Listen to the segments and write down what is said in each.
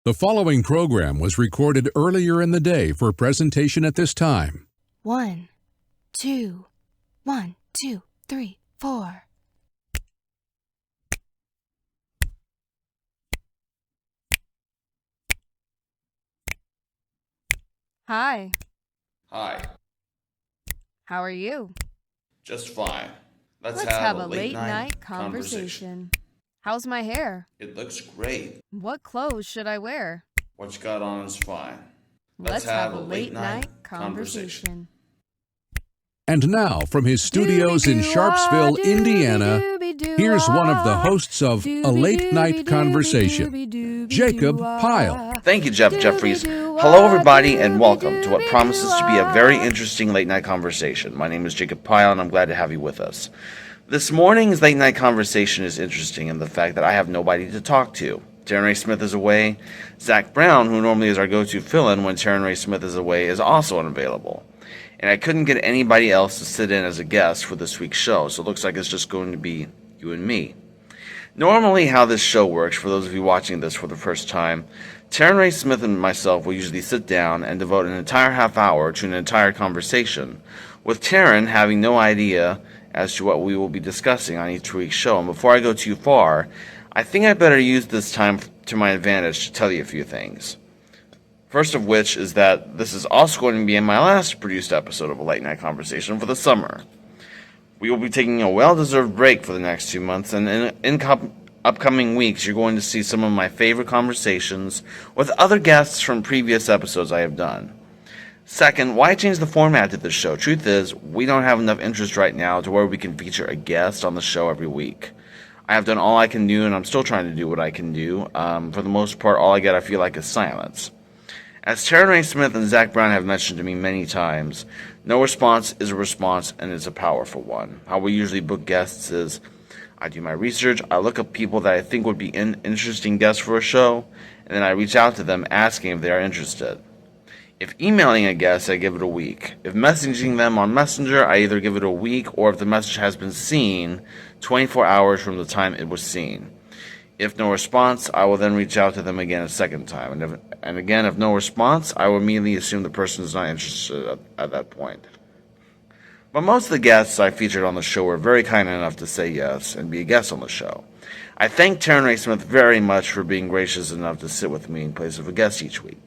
The following program was recorded earlier in the day for presentation at this time. 1, 2, 1, 2, 3, 4. Hi, Hi, how are you? just fine. Let's have have a late night conversation. How's my hair? It looks great. What clothes should I wear? What you got on is fine. Let's have a late night conversation. And now, from his studios in Sharpsville, Indiana, here's one of the hosts of A Late Night Conversation, Jacob Pyle. Thank you, Jeff Jeffries. Hello, everybody, and welcome to what promises to be a very interesting late night conversation. My name is Jacob Pyle, and I'm glad to have you with us. This morning's late night conversation is interesting in the fact that I have nobody to talk to. Taryn Ray Smith is away. Zach Brown, who normally is our go-to fill-in when Taryn Ray Smith is away, is also unavailable. And I couldn't get anybody else to sit in as a guest for this week's show, so it looks like it's just going to be you and me. Normally, how this show works, for those of you watching this for the first time, Taryn Ray Smith and myself will usually sit down and devote an entire half hour to an entire conversation, with Taryn having no idea as to what we will be discussing on each week's show. And before I go too far, I think I better use this time to my advantage to tell you a few things. First of which is that this is also going to be in my last produced episode of A Late Night Conversation for the summer. We will be taking a well-deserved break for the next 2 months, and in upcoming weeks, you're going to see some of my favorite conversations with other guests from previous episodes I have done. Second, why change the format to this show? Truth is, we don't have enough interest right now to where we can feature a guest on the show every week. I have done all I can do, and I'm still trying to do what I can do. For the most part, all I get, I feel like, is silence. As Taryn Ray Smith and Zach Brown have mentioned to me many times, no response is a response, and it's a powerful one. How we usually book guests is, I do my research, I look up people that I think would be interesting guests for a show, and then I reach out to them asking if they are interested. If emailing a guest, I give it a week. If messaging them on Messenger, I either give it a week, or if the message has been seen, 24 hours from the time it was seen. If no response, I will then reach out to them again a second time. And again, if no response, I will immediately assume the person is not interested at that point. But most of the guests I featured on the show were very kind enough to say yes and be a guest on the show. I thank Taryn Ray Smith very much for being gracious enough to sit with me in place of a guest each week.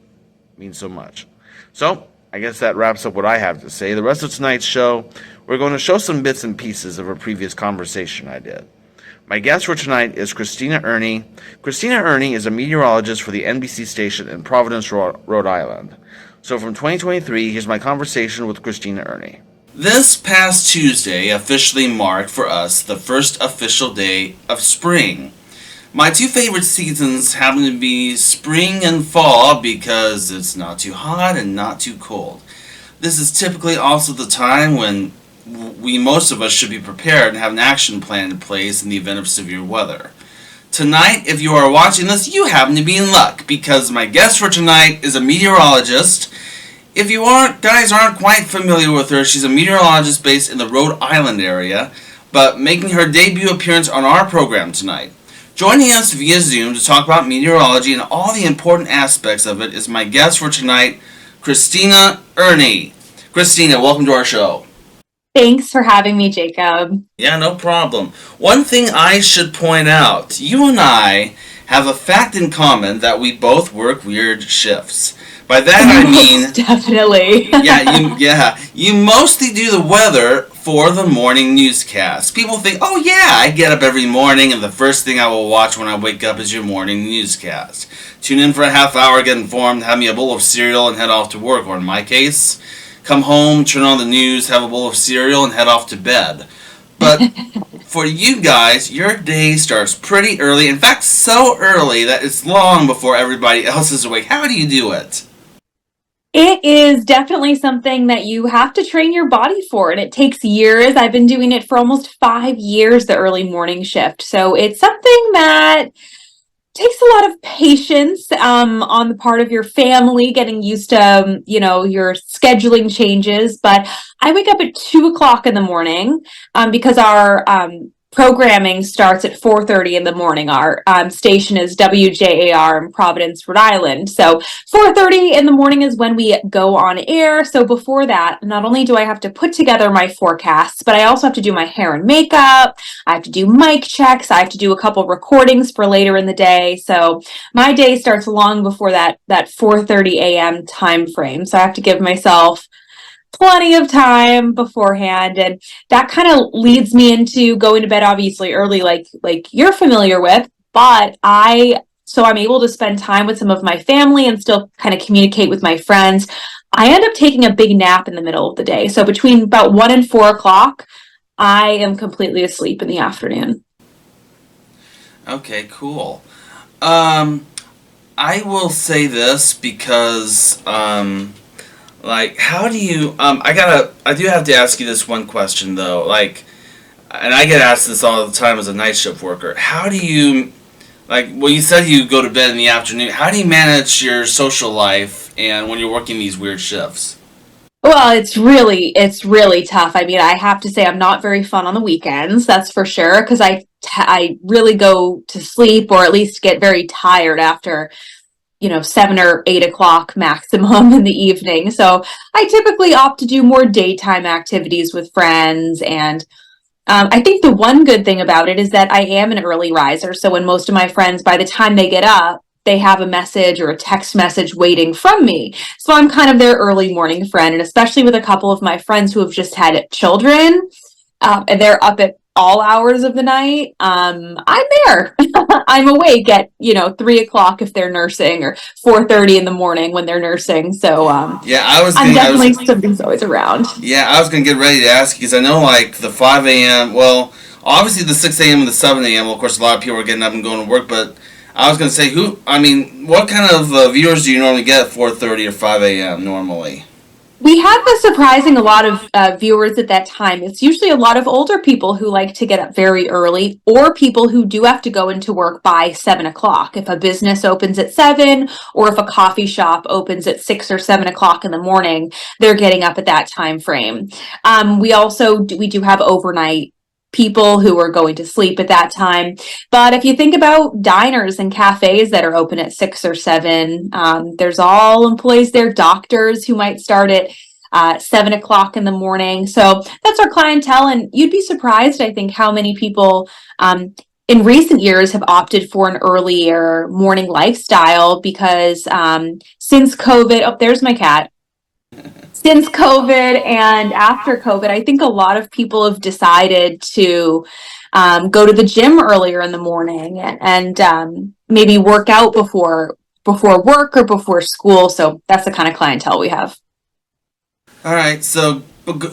It means so much. So, I guess that wraps up what I have to say. The rest of tonight's show, we're going to show some bits and pieces of a previous conversation I did. My guest for tonight is Christina Erne. Christina Erne is a meteorologist for the NBC station in Providence, Rhode Island. So from 2023, here's my conversation with Christina Erne. This past Tuesday officially marked for us the first official day of spring. My two favorite seasons happen to be spring and fall because it's not too hot and not too cold. This is typically also the time when most of us should be prepared and have an action plan in place in the event of severe weather. Tonight, if you are watching this, you happen to be in luck because my guest for tonight is a meteorologist. If you guys aren't quite familiar with her, she's a meteorologist based in the Rhode Island area, but making her debut appearance on our program tonight. Joining us via Zoom to talk about meteorology and all the important aspects of it is my guest for tonight, Christina Erne. Christina, welcome to our show. Thanks for having me, Jacob. Yeah, no problem. One thing I should point out, you and I have a fact in common that we both work weird shifts. By that I mean... Definitely. You mostly do the weather for the morning newscast. People think, oh yeah, I get up every morning and the first thing I will watch when I wake up is your morning newscast. Tune in for a half hour, get informed, have me a bowl of cereal and head off to work. Or in my case, come home, turn on the news, have a bowl of cereal, and head off to bed. But for you guys, your day starts pretty early. In fact, so early that it's long before everybody else is awake. How do you do it? It is definitely something that you have to train your body for, and it takes years. I've been doing it for almost 5 years, the early morning shift. So it's something that takes a lot of patience on the part of your family, getting used to, your scheduling changes. But I wake up at 2 o'clock in the morning because our programming starts at 4:30 in the morning. Our station is WJAR in Providence, Rhode Island. So 4:30 in the morning is when we go on air. So before that, not only do I have to put together my forecasts, but I also have to do my hair and makeup. I have to do mic checks. I have to do a couple recordings for later in the day. So my day starts long before that 4:30 a.m. time frame. So I have to give myself plenty of time beforehand, and that kind of leads me into going to bed obviously early, like you're familiar with, but I'm able to spend time with some of my family and still kind of communicate with my friends. I end up taking a big nap in the middle of the day, so between about 1 and 4 o'clock I am completely asleep in the afternoon. Okay, cool. I will say this because how do you I do have to ask you this one question though, and I get asked this all the time as a night shift worker. How do you, you said you go to bed in the afternoon, how do you manage your social life and when you're working these weird shifts? Well, it's really tough. I mean, I have to say I'm not very fun on the weekends, that's for sure, because I really go to sleep, or at least get very tired after 7 or 8 o'clock maximum in the evening. So I typically opt to do more daytime activities with friends. And I think the one good thing about it is that I am an early riser. So when most of my friends, by the time they get up, they have a message or a text message waiting from me. So I'm kind of their early morning friend. And especially with a couple of my friends who have just had children, and they're up at all hours of the night, I'm there. I'm awake at 3 o'clock if they're nursing, or 4:30 in the morning when they're nursing. So Yeah, something's always around. Yeah, I was gonna get ready to ask you because I know the 5 a.m. Well, obviously the 6 a.m. and the 7 a.m. Well, of course, a lot of people are getting up and going to work. But I was gonna say, what kind of viewers do you normally get at 4:30 or 5 a.m. normally? We have a surprising a lot of viewers at that time. It's usually a lot of older people who like to get up very early, or people who do have to go into work by 7 o'clock. If a business opens at 7, or if a coffee shop opens at 6 or 7 o'clock in the morning, they're getting up at that time frame. We do have overnight people who are going to sleep at that time. But if you think about diners and cafes that are open at 6 or 7, there's all employees there, doctors who might start at 7 o'clock in the morning. So that's our clientele. And you'd be surprised, I think, how many people in recent years have opted for an earlier morning lifestyle because since COVID, oh, there's my cat. Since COVID and after COVID, I think a lot of people have decided to go to the gym earlier in the morning, and maybe work out before work or before school. So that's the kind of clientele we have. All right, so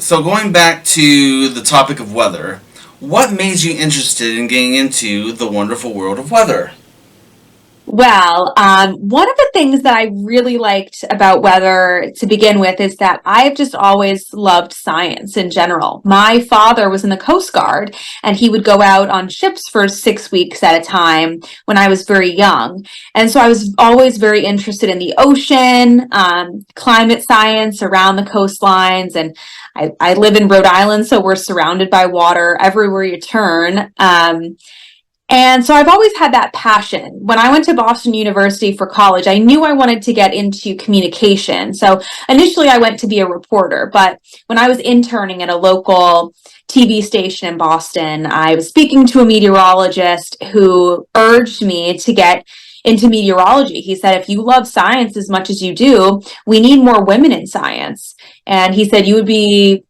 going back to the topic of weather, what made you interested in getting into the wonderful world of weather? Well, one of the things that I really liked about weather to begin with is that I've just always loved science in general. My father was in the Coast Guard, and he would go out on ships for 6 weeks at a time when I was very young. And so I was always very interested in the ocean, climate science around the coastlines. And I live in Rhode Island, so we're surrounded by water everywhere you turn. And so I've always had that passion. When I went to Boston University for college, I knew I wanted to get into communication. So initially I went to be a reporter, but when I was interning at a local TV station in Boston, I was speaking to a meteorologist who urged me to get into meteorology. He said, if you love science as much as you do, we need more women in science. And he said, you would be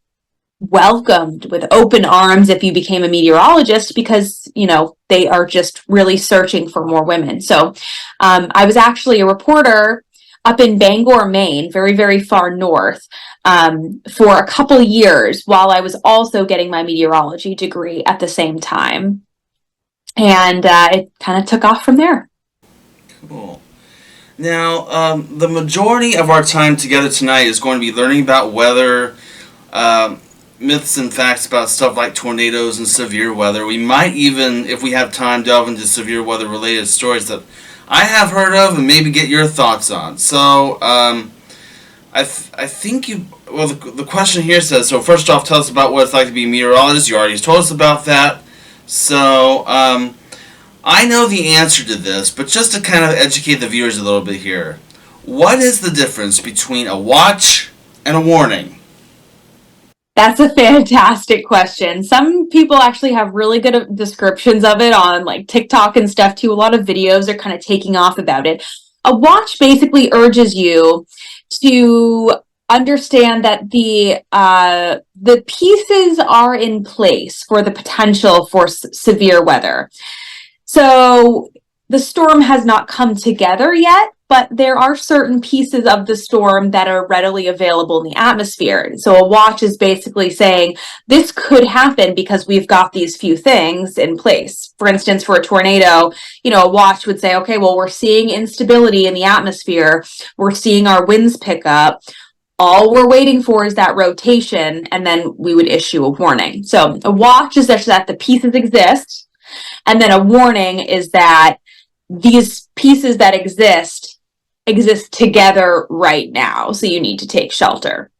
welcomed with open arms if you became a meteorologist, because they are just really searching for more women. So I was actually a reporter up in Bangor, Maine, very, very far north, for a couple years while I was also getting my meteorology degree at the same time. And it kind of took off from there. Cool. Now, the majority of our time together tonight is going to be learning about weather, myths and facts about stuff like tornadoes and severe weather. We might even, if we have time, delve into severe weather related stories that I have heard of and maybe get your thoughts on. So I think the question here says, so first off, tell us about what it's like to be a meteorologist. You already told us about that. So, I know the answer to this, but just to kind of educate the viewers a little bit here, what is the difference between a watch and a warning? That's a fantastic question. Some people actually have really good descriptions of it on like TikTok and stuff too. A lot of videos are kind of taking off about it. A watch basically urges you to understand that the pieces are in place for the potential for severe weather. So the storm has not come together yet, but there are certain pieces of the storm that are readily available in the atmosphere. So a watch is basically saying this could happen because we've got these few things in place. For instance, for a tornado, a watch would say, okay, well, we're seeing instability in the atmosphere. We're seeing our winds pick up. All we're waiting for is that rotation, and then we would issue a warning. So a watch is such that the pieces exist, and then a warning is that these pieces that exist together right now, so you need to take shelter.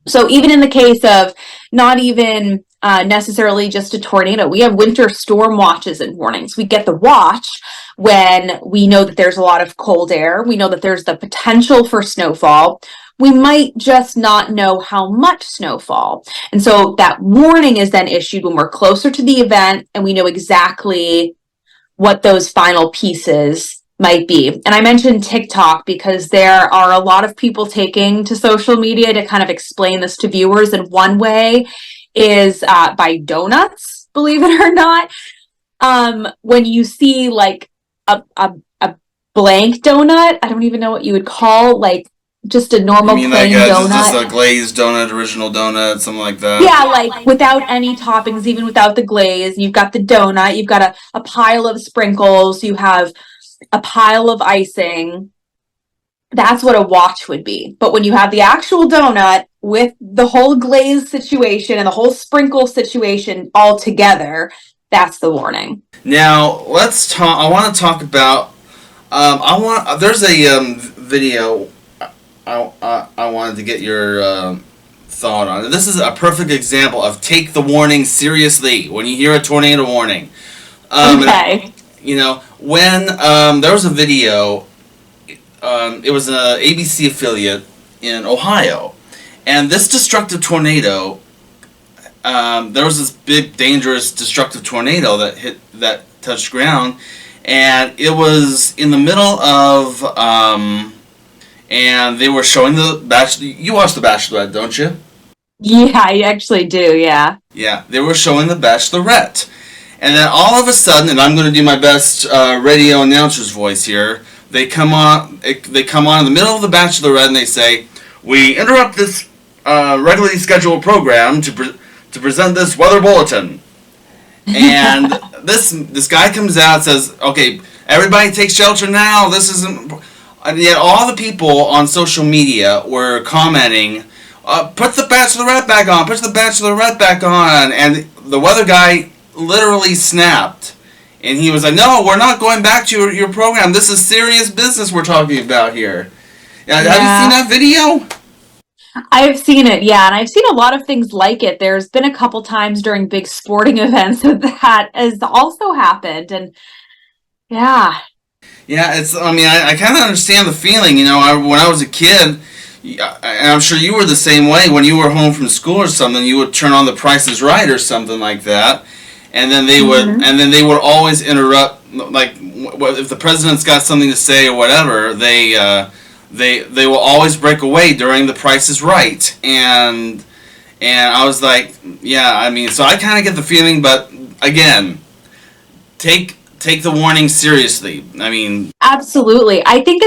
So even in the case of not even necessarily just a tornado, we have winter storm watches and warnings. We get the watch when we know that there's a lot of cold air. We know that there's the potential for snowfall. We might just not know how much snowfall. And so that warning is then issued when we're closer to the event and we know exactly what those final pieces might be. And I mentioned TikTok because there are a lot of people taking to social media to kind of explain this to viewers. And one way is by donuts, believe it or not. When you see like a blank donut, I don't even know what you would call like just a normal plain donut. Just a glazed donut, original donut, something like that. Yeah, like without any toppings, even without the glaze. You've got the donut, you've got a pile of sprinkles, you have a pile of icing. That's what a watch would be. But when you have the actual donut with the whole glaze situation and the whole sprinkle situation all together, that's the warning. Now, let's talk. I want to talk about. There's a video. I wanted to get your thought on it. This is a perfect example of take the warning seriously when you hear a tornado warning. Okay. When there was a video, it was an ABC affiliate in Ohio, and this destructive tornado, there was this big, dangerous, destructive tornado that touched ground, and it was in the middle of, and they were showing the Bachelor. You watch The Bachelorette, don't you? Yeah, I actually do, yeah. Yeah, they were showing The Bachelorette. And then all of a sudden, and I'm going to do my best radio announcer's voice here, they come on in the middle of The Bachelorette and they say, "We interrupt this regularly scheduled program to present this weather bulletin." And this guy comes out and says, "Okay, everybody take shelter now. This isn't..." And yet all the people on social media were commenting, "Put the Bachelorette back on, put the Bachelorette back on." And the weather guy literally snapped. And he was like, "No, we're not going back to your program. This is serious business we're talking about here." Have you seen that video? I've seen it, yeah, and I've seen a lot of things like it. There's been a couple times during big sporting events that has also happened, and yeah. Yeah, I kind of understand the feeling. When I was a kid, and I'm sure you were the same way, when you were home from school or something, you would turn on The Price is Right or something like that, and then they would always interrupt, like if the president's got something to say or whatever, they will always break away during The Price is Right, and I was like, yeah, so I kind of get the feeling, but again, take the warning seriously. Absolutely. I think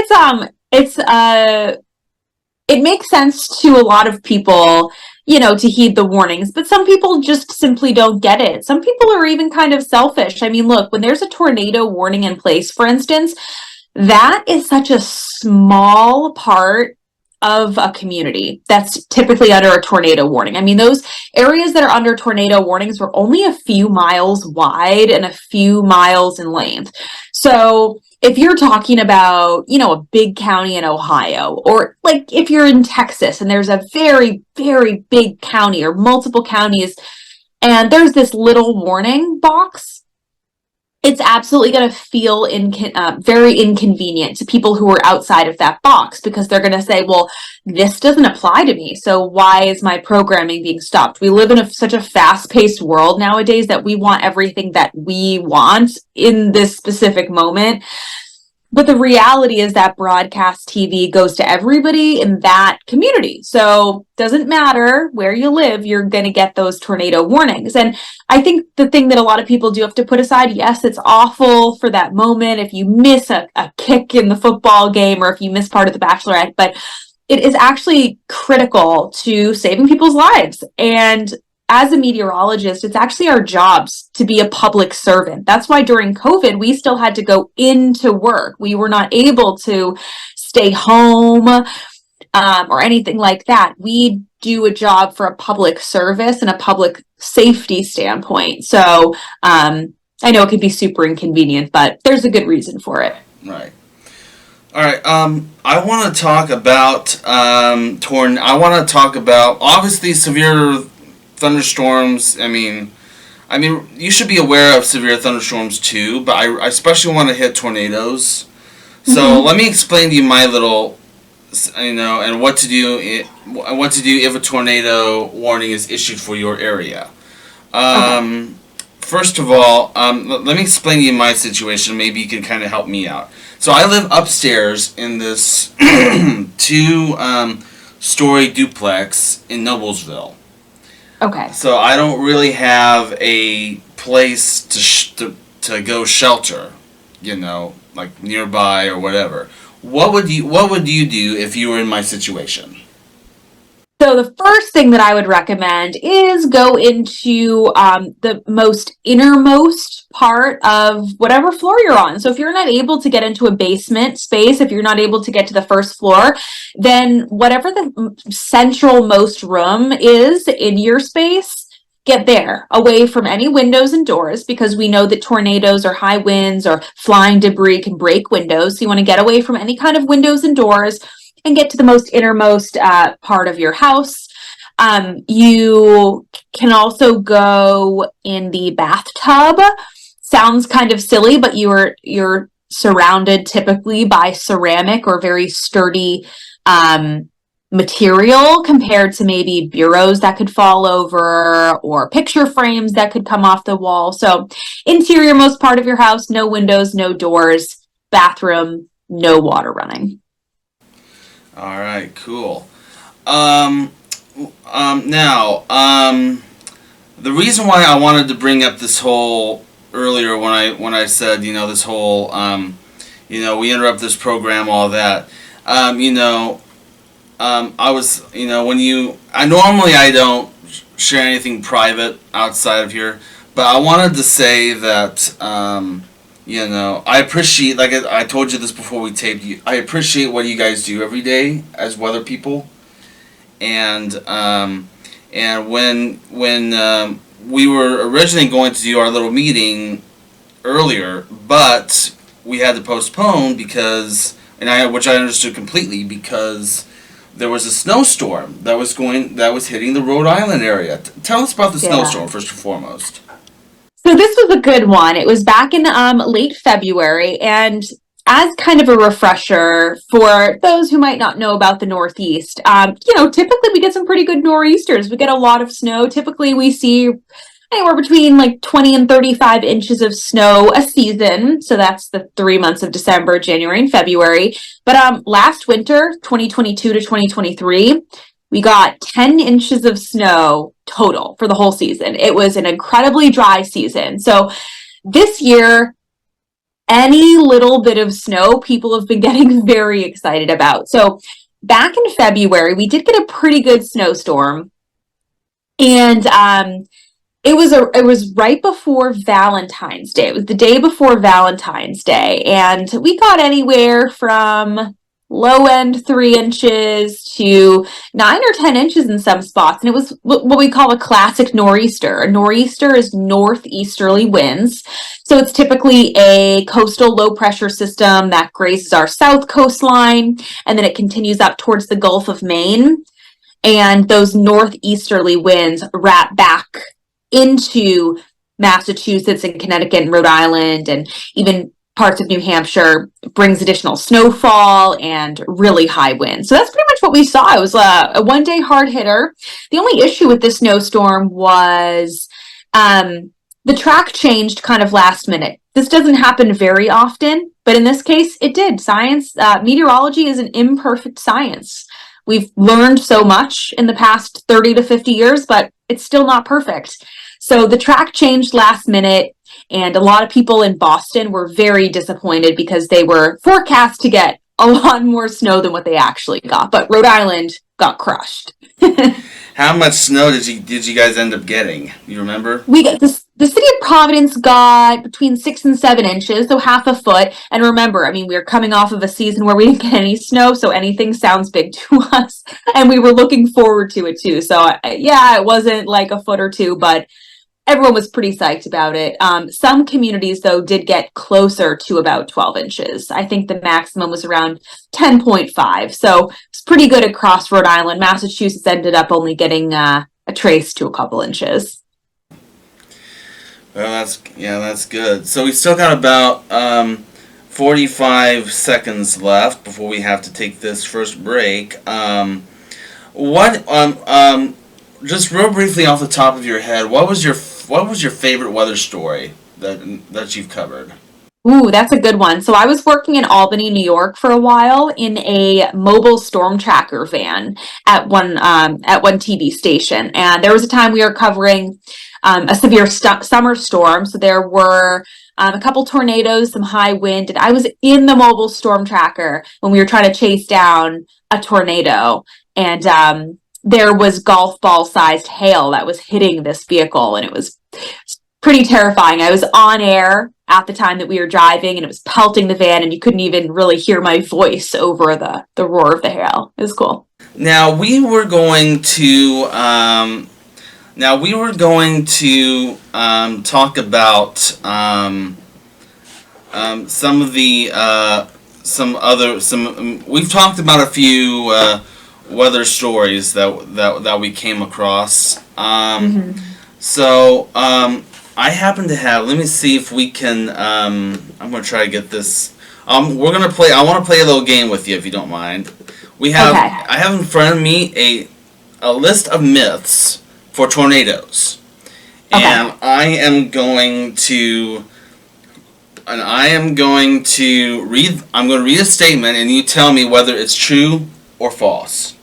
it makes sense to a lot of people, to heed the warnings, but some people just simply don't get it. Some people are even kind of selfish. Look, when there's a tornado warning in place, for instance, that is such a small part of a community that's typically under a tornado warning. Those areas that are under tornado warnings were only a few miles wide and a few miles in length. So if you're talking about, a big county in Ohio, or like if you're in Texas and there's a very, very big county or multiple counties and there's this little warning box, it's absolutely going to feel very inconvenient to people who are outside of that box, because they're going to say, well, this doesn't apply to me, so why is my programming being stopped? We live in such a fast-paced world nowadays that we want everything that we want in this specific moment. But the reality is that broadcast TV goes to everybody in that community. So it doesn't matter where you live, you're going to get those tornado warnings. And I think the thing that a lot of people do have to put aside, yes, it's awful for that moment if you miss a kick in the football game or if you miss part of The Bachelorette, but it is actually critical to saving people's lives. And as a meteorologist, it's actually our jobs to be a public servant. That's why during COVID, we still had to go into work. We were not able to stay home or anything like that. We do a job for a public service and a public safety standpoint. So I know it can be super inconvenient, but there's a good reason for it. Right. All right. I want to talk about I want to talk about obviously severe thunderstorms. I mean, you should be aware of severe thunderstorms too, but I especially want to hit tornadoes. So let me explain to you my little, and what to do. If a tornado warning is issued for your area. First of all, let me explain to you my situation. Maybe you can kind of help me out. So I live upstairs in this 2-story duplex in Noblesville. Okay. So I don't really have a place to go shelter, like nearby or whatever. What would you do if you were in my situation? So the first thing that I would recommend is go into the most innermost part of whatever floor you're on. So if you're not able to get into a basement space, if you're not able to get to the first floor, then whatever the central most room is in your space, get there, away from any windows and doors, because we know that tornadoes or high winds or flying debris can break windows. So you want to get away from any kind of windows and doors and get to the most innermost part of your house. You can also go in the bathtub. Sounds kind of silly, but you're surrounded typically by ceramic or very sturdy material compared to maybe bureaus that could fall over or picture frames that could come off the wall. So interior-most part of your house, no windows, no doors, bathroom, no water running. All right, cool. Now, the reason why I wanted to bring up this whole earlier when I said this whole we interrupt this program, all that. I was I don't share anything private outside of here, but I wanted to say that I appreciate, like I told you this before we taped you, I appreciate what you guys do every day as weather people. And when we were originally going to do our little meeting earlier, but we had to postpone which I understood completely, because there was a snowstorm that was hitting the Rhode Island area. Tell us about the snowstorm first and foremost. So this was a good one. It was back in late February, and as kind of a refresher for those who might not know about the Northeast, typically we get some pretty good nor'easters. We get a lot of snow. Typically we see anywhere between like 20 and 35 inches of snow a season. So that's the 3 months of December, January, and February. But last winter, 2022 to 2023, we got 10 inches of snow total for the whole season. It was an incredibly dry season. So this year, any little bit of snow, people have been getting very excited about. So back in February, we did get a pretty good snowstorm. And it was right before Valentine's Day. It was the day before Valentine's Day. And we got anywhere from low end 3 inches to 9 or 10 inches in some spots. And it was what we call a classic nor'easter. A nor'easter is northeasterly winds. So it's typically a coastal low pressure system that grazes our south coastline, and then it continues up towards the Gulf of Maine. And those northeasterly winds wrap back into Massachusetts and Connecticut and Rhode Island and even parts of New Hampshire, brings additional snowfall and really high winds. So that's pretty much what we saw. It was a one-day hard hitter. The only issue with this snowstorm was the track changed kind of last minute. This doesn't happen very often, but in this case, it did. Meteorology is an imperfect science. We've learned so much in the past 30 to 50 years, but it's still not perfect. So the track changed last minute, and a lot of people in Boston were very disappointed because they were forecast to get a lot more snow than what they actually got. But Rhode Island got crushed. How much snow did you guys end up getting? You remember? We got this. The city of Providence got between 6 and 7 inches, so half a foot. And remember, I mean, we were coming off of a season where we didn't get any snow, so anything sounds big to us. And we were looking forward to it too. So yeah, it wasn't like a foot or two, but everyone was pretty psyched about it. Some communities, though, did get closer to about 12 inches. I think the maximum was around 10.5. So it's pretty good across Rhode Island. Massachusetts ended up only getting a trace to a couple inches. Well, that's good. So we still got about 45 seconds left before we have to take this first break. Just real briefly off the top of your head, what was your favorite weather story that you've covered? Ooh, that's a good one. So I was working in Albany, New York for a while in a mobile storm tracker van at one TV station. And there was a time we were covering a severe summer storm. So there were a couple tornadoes, some high wind, and I was in the mobile storm tracker when we were trying to chase down a tornado. And there was golf ball sized hail that was hitting this vehicle, and it was pretty terrifying. I was on air at the time that we were driving, and it was pelting the van, and you couldn't even really hear my voice over the roar of the hail. It was cool. Now we were going to talk about we've talked about a few weather stories that we came across. So I happen to have. Let me see if we can. I'm gonna try to get this. We're gonna play. I want to play a little game with you if you don't mind. We have. Okay. I have in front of me a list of myths for tornadoes, and I am going to read. I'm going to read a statement, and you tell me whether it's true or false.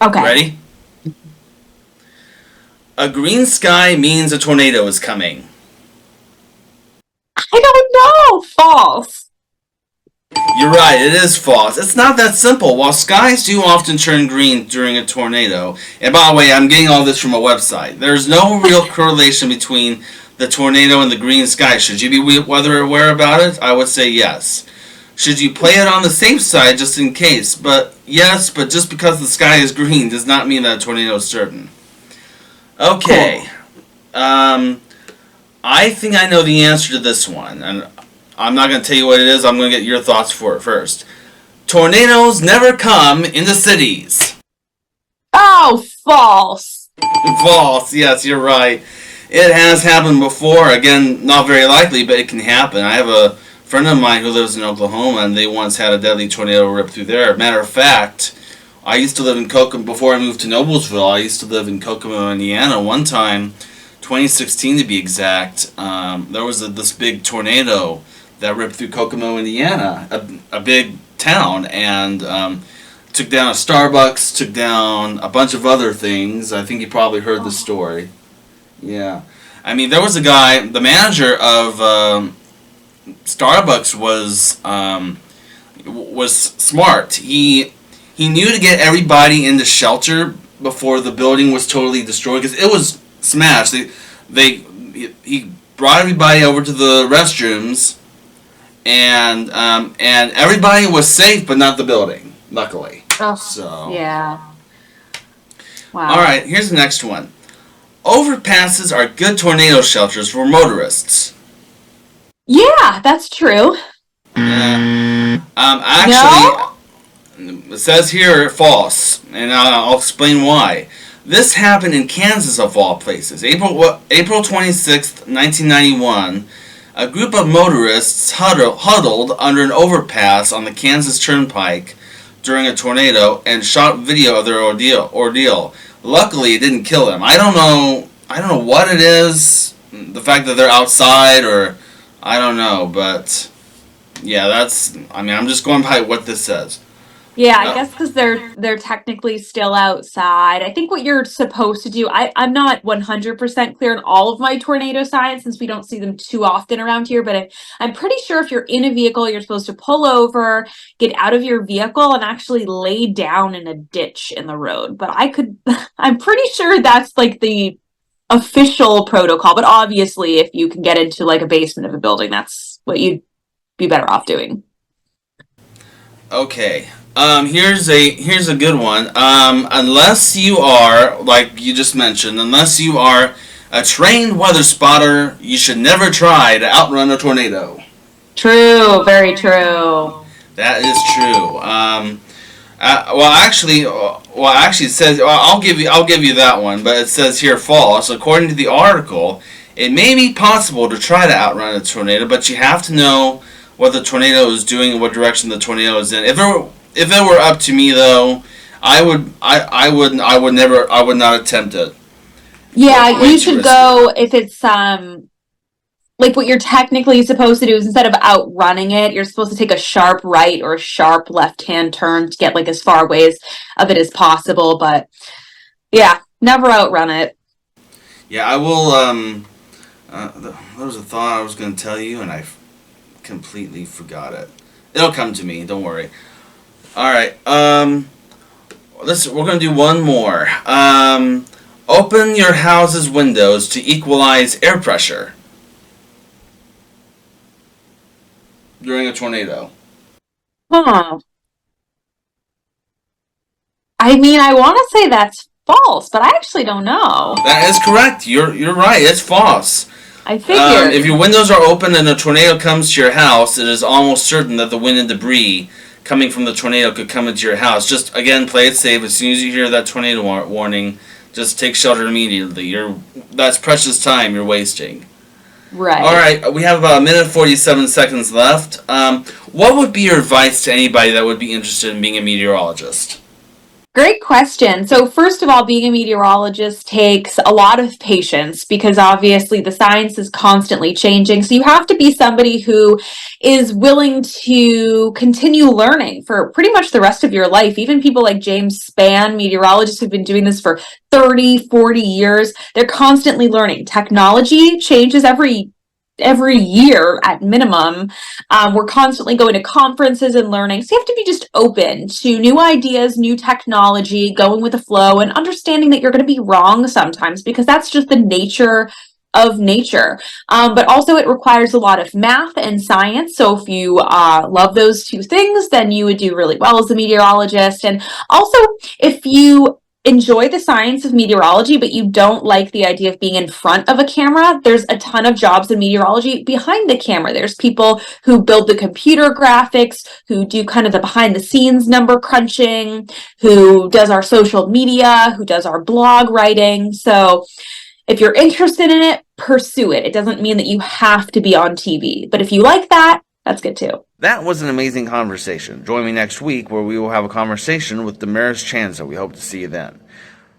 Okay. Ready? A green sky means a tornado is coming. I don't know. False. You're right, it is false. It's not that simple. While skies do often turn green during a tornado, and by the way, I'm getting all this from a website, there's no real correlation between the tornado and the green sky. Should you be weather aware about it? I would say yes. Should you play it on the safe side just in case? But yes, but just because the sky is green does not mean that a tornado is certain. Okay. Cool. I think I know the answer to this one, and I'm not going to tell you what it is. I'm going to get your thoughts for it first. Tornadoes never come into cities. Oh, false. False. Yes, you're right. It has happened before. Again, not very likely, but it can happen. I have a friend of mine who lives in Oklahoma, and they once had a deadly tornado rip through there. Matter of fact, I used to live in Kokomo before I moved to Noblesville. I used to live in Kokomo, Indiana. One time, 2016 to be exact, there was this big tornado that ripped through Kokomo, Indiana, a big town, and took down a Starbucks, took down a bunch of other things. I think you probably heard the story. Yeah. I mean, there was a guy, the manager of Starbucks was smart. He knew to get everybody into shelter before the building was totally destroyed, because it was smashed. He brought everybody over to the restrooms, and everybody was safe, but not the building, luckily. Oh, so yeah. Wow. All right, here's the next one. Overpasses are good tornado shelters for motorists. Yeah, that's true. Actually, no? It says here false, and I'll explain why. This happened in Kansas, of all places. April 26th, 1991, a group of motorists huddled under an overpass on the Kansas Turnpike during a tornado and shot video of their ordeal. Luckily, it didn't kill them. I don't know what it is, the fact that they're outside, or I don't know, but yeah, I'm just going by what this says. Yeah, I guess because they're technically still outside. I think what you're supposed to do, I'm not 100% clear on all of my tornado signs since we don't see them too often around here, but I'm pretty sure if you're in a vehicle, you're supposed to pull over, get out of your vehicle, and actually lay down in a ditch in the road. But I'm pretty sure that's like the official protocol. But obviously, if you can get into like a basement of a building, that's what you'd be better off doing. Okay. Here's a good one. Unless you are, like you just mentioned, unless you are a trained weather spotter, you should never try to outrun a tornado. True, very true. That is true. Actually, it says I'll give you that one, but it says here false. According to the article, it may be possible to try to outrun a tornado, but you have to know what the tornado is doing and what direction the tornado is in. If it were up to me, though, I would not attempt it. Yeah, you should go if it's like what you're technically supposed to do is instead of outrunning it, you're supposed to take a sharp right or a sharp left-hand turn to get like as far away of it as possible. But yeah, never outrun it. Yeah, I will. There was a thought I was going to tell you, and I completely forgot it. It'll come to me. Don't worry. All right. We're going to do one more. Open your house's windows to equalize air pressure during a tornado. Huh. I mean, I want to say that's false, but I actually don't know. That is correct. You're right. It's false. I figured. If your windows are open and a tornado comes to your house, it is almost certain that the wind and debris coming from the tornado could come into your house. Just, again, play it safe. As soon as you hear that tornado warning, just take shelter immediately. That's precious time you're wasting. Right. All right, we have about a minute and 47 seconds left. What would be your advice to anybody that would be interested in being a meteorologist? Great question. So first of all, being a meteorologist takes a lot of patience because obviously the science is constantly changing. So you have to be somebody who is willing to continue learning for pretty much the rest of your life. Even people like James Spann, meteorologists who've been doing this for 30, 40 years, they're constantly learning. Technology changes every year at minimum. We're constantly going to conferences and learning. So you have to be just open to new ideas, new technology, going with the flow, and understanding that you're going to be wrong sometimes because that's just the nature of nature. But also it requires a lot of math and science. So if you love those two things, then you would do really well as a meteorologist. And also if you enjoy the science of meteorology, but you don't like the idea of being in front of a camera, there's a ton of jobs in meteorology behind the camera. There's people who build the computer graphics, who do kind of the behind the scenes number crunching, who does our social media, who does our blog writing. So if you're interested in it, pursue it. It doesn't mean that you have to be on TV, but if you like that, that's good too. That was an amazing conversation. Join me next week where we will have a conversation with Damaris Chanza. We hope to see you then.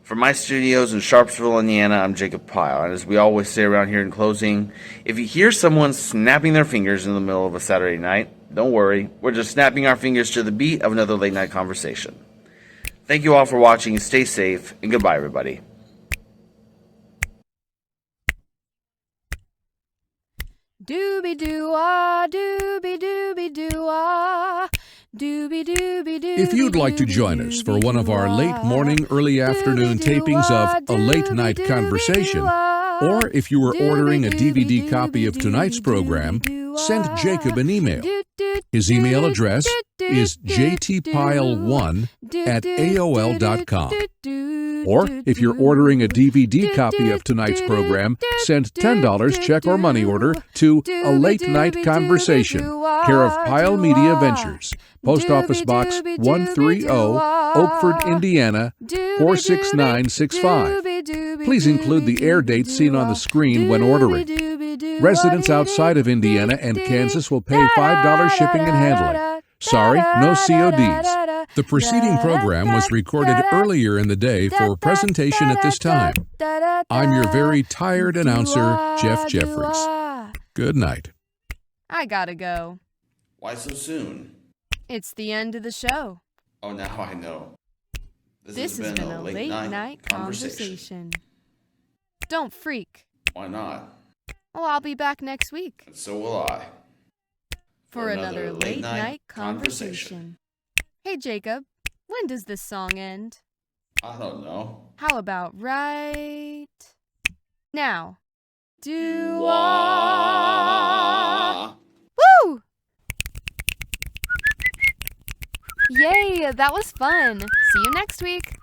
From my studios in Sharpsville, Indiana, I'm Jacob Pyle. And as we always say around here in closing, if you hear someone snapping their fingers in the middle of a Saturday night, don't worry. We're just snapping our fingers to the beat of another late night conversation. Thank you all for watching. Stay safe, and goodbye, everybody. Doobie doo ah, doobie doobie doo ah, doobie doobie doo. If you'd like to join us for one of our late morning, early afternoon tapings of A Late Night Conversation, or if you were ordering a DVD copy of tonight's program, send Jacob an email. His email address is jtpile1@aol.com. Or if you're ordering a DVD copy of tonight's program, send $10 check or money order to A Late Night Conversation, care of Pyle Media Ventures, Post Office Box 130, Oakford, Indiana 46965. Please include the air date seen on the screen when ordering. Residents outside of Indiana and Kansas will pay $5 shipping and handling. Sorry, no CODs. The preceding program was recorded earlier in the day for presentation at this time. I'm your very tired announcer, Jeff Jeffries. Good night. I gotta go. Why so soon? It's the end of the show. Oh, now I know. This has been a late night conversation. Don't freak. Why not? Well, I'll be back next week. And so will I. For another late night conversation. Hey, Jacob, when does this song end? I don't know. How about right now? Woo! Yay, that was fun. See you next week.